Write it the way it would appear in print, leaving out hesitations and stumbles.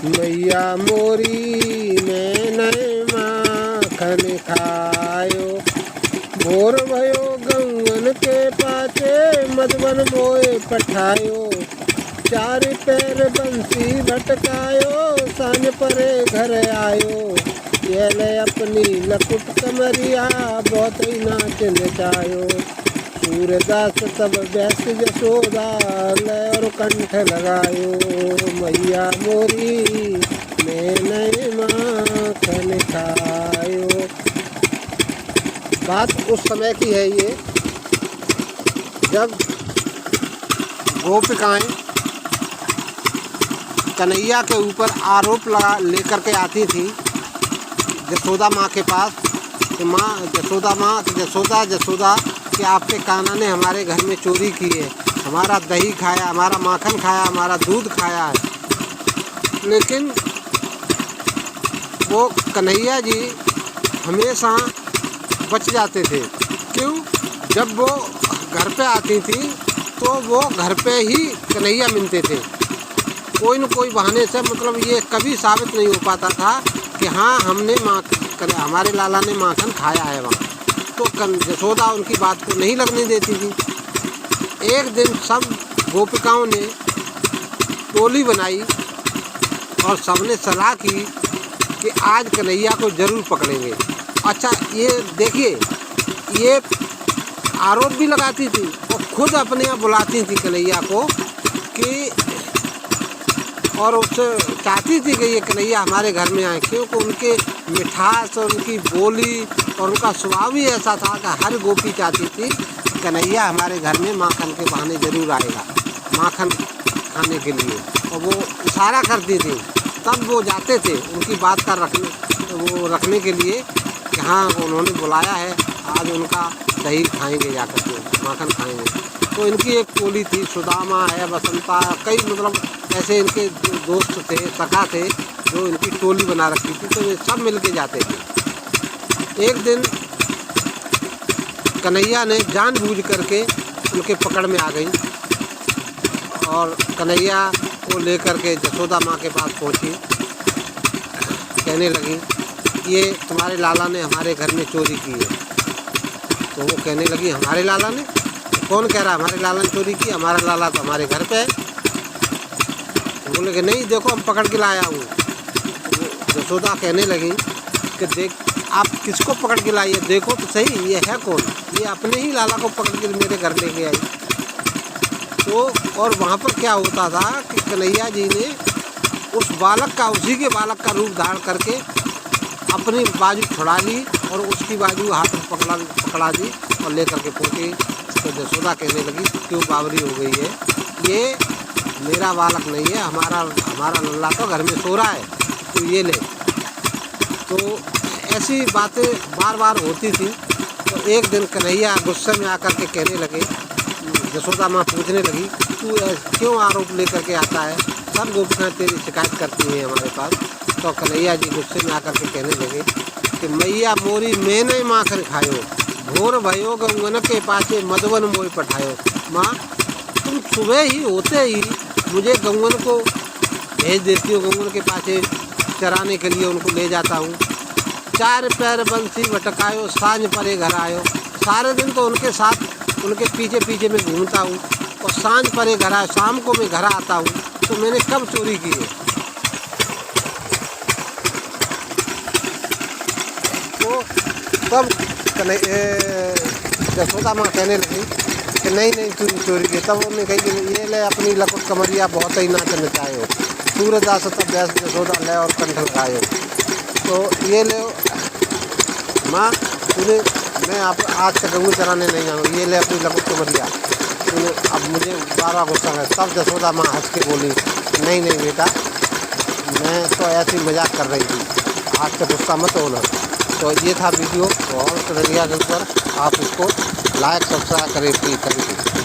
मैया मोरी मैंने माखन खायो। भोर भयो गौवन के पाचे मधुबन मोए पठायो। चार पैर बंसी भटकायो सांझ परे घर आयो। ये ले अपनी लकुट कमरिया बहुत ही नाच नचायो। सूरदास तब बैस जसोदा ले और कंठ लगायो। मैया मोरी मैंने माखन खायो। बात उस समय की है ये, जब गोपिकाएं कन्हैया के ऊपर आरोप लगा लेकर के आती थी जसोदा माँ के पास कि जसोदा कि आपके कान्हा ने हमारे घर में चोरी की है, हमारा दही खाया, हमारा माखन खाया, हमारा दूध खाया है। लेकिन वो कन्हैया जी हमेशा बच जाते थे। क्यों? जब वो घर पे आती थी तो वो घर पे ही कन्हैया मिलते थे। कोई न कोई बहाने से, मतलब ये कभी साबित नहीं हो पाता था कि हाँ हमने हमारे लाला ने माखन खाया है वहाँ। तो जसोदा उनकी बात को नहीं लगने देती थी। एक दिन सब गोपिकाओं ने टोली बनाई और सबने सलाह की कि आज कन्हैया को ज़रूर पकड़ेंगे। अच्छा ये देखिए, ये आरोप भी लगाती थी और खुद अपने यहाँ बुलाती थी कन्हैया को कि, और उससे चाहती थी कि ये कन्हैया हमारे घर में आए, क्योंकि उनके मिठास और उनकी बोली और उनका स्वभाव ही ऐसा था कि हर गोपी चाहती थी कन्हैया हमारे घर में माखन के बहाने ज़रूर आएगा, माखन खाने के लिए। और वो इशारा करती थी, तब वो जाते थे उनकी बात का रखने के लिए कि हाँ उन्होंने बुलाया है, आज उनका दही खाएंगे, जाकर के माखन खाएंगे। तो इनकी एक टोली थी, सुदामा है, बसंता, कई मतलब ऐसे इनके दोस्त थे, सखा थे, जो इनकी टोली बना रखी थी। तो ये सब मिल के जाते थे। एक दिन कन्हैया ने जानबूझ करके उनके पकड़ में आ गई और कन्हैया को लेकर के जसोदा माँ के पास पहुँची। कहने लगी ये तुम्हारे लाला ने हमारे घर में चोरी की है। तो वो कहने लगी हमारे लाला ने? कौन कह रहा है हमारे लाला ने चोरी की? हमारा लाला तो हमारे घर पे है। तो बोले कि नहीं, देखो हम पकड़ के लाया हूँ। जसोदा कहने लगी कि देख आप किसको पकड़ के लाई है, देखो तो सही ये है कौन? ये अपने ही लाला को पकड़ के मेरे घर लेके आई। तो और वहाँ पर क्या होता था कि कन्हैया जी ने उस बालक का, उसी के बालक का रूप धारण करके अपनी बाजू छुड़ा ली और उसकी बाजू हाथ में पकड़ा दी और लेकर के पहुँची। तो जसोदा कहने लगी क्यों बावरी हो गई है, ये मेरा बालक नहीं है, हमारा लल्ला तो घर में सो रहा है, तो ये ले। तो ऐसी बातें बार बार होती थी। तो एक दिन कन्हैया गुस्से में आकर के कहने लगे, जसोदा माँ पूछने लगी तू क्यों आरोप लेकर के आता है, सब गोपियाँ तेरी शिकायत करती हैं हमारे पास। तो कन्हैया जी गुस्से में आकर के कहने लगे कि मैया मोरी मैंने माखन खायो। भोर भयो गौवन के पाचे मधुबन मोए पठायो। माँ तुम सुबह ही होते ही मुझे गौवन को भेज देती हो, गौवन के पाचे चराने के लिए उनको ले जाता हूँ। चार पैर बंसी भटकायो सांझ परे घर आयो। सारे दिन तो उनके साथ उनके पीछे पीछे में घूमता हूँ और सांझ परे घर आयो, शाम को मैं घर आता हूँ। तो मैंने कब चोरी की है? तो तब जसोदा माँ कहने लगी कि नहीं तूने चोरी की। तब उन्होंने कही कि ये ले अपनी लकुट कमरिया बहुत ही नाच नचायो। सूरदास तब बैस जसोदा ले और कंठ लगायो। तो ये ले माँ तूने, मैं आज से गऊ चराने नहीं जाऊँ, ये ले अपनी लकुट कमरिया तूने। अब मुझे बारह गुस्सा है। तब जसोदा माँ हंस के बोली नहीं बेटा, मैं तो ऐसी मजाक कर रही थी, आज से गुस्सा मत होना। तो ये था वीडियो और कन्हैया के ऊपर, आप इसको लाइक सब्सक्राइब करें प्लीज। Thank you.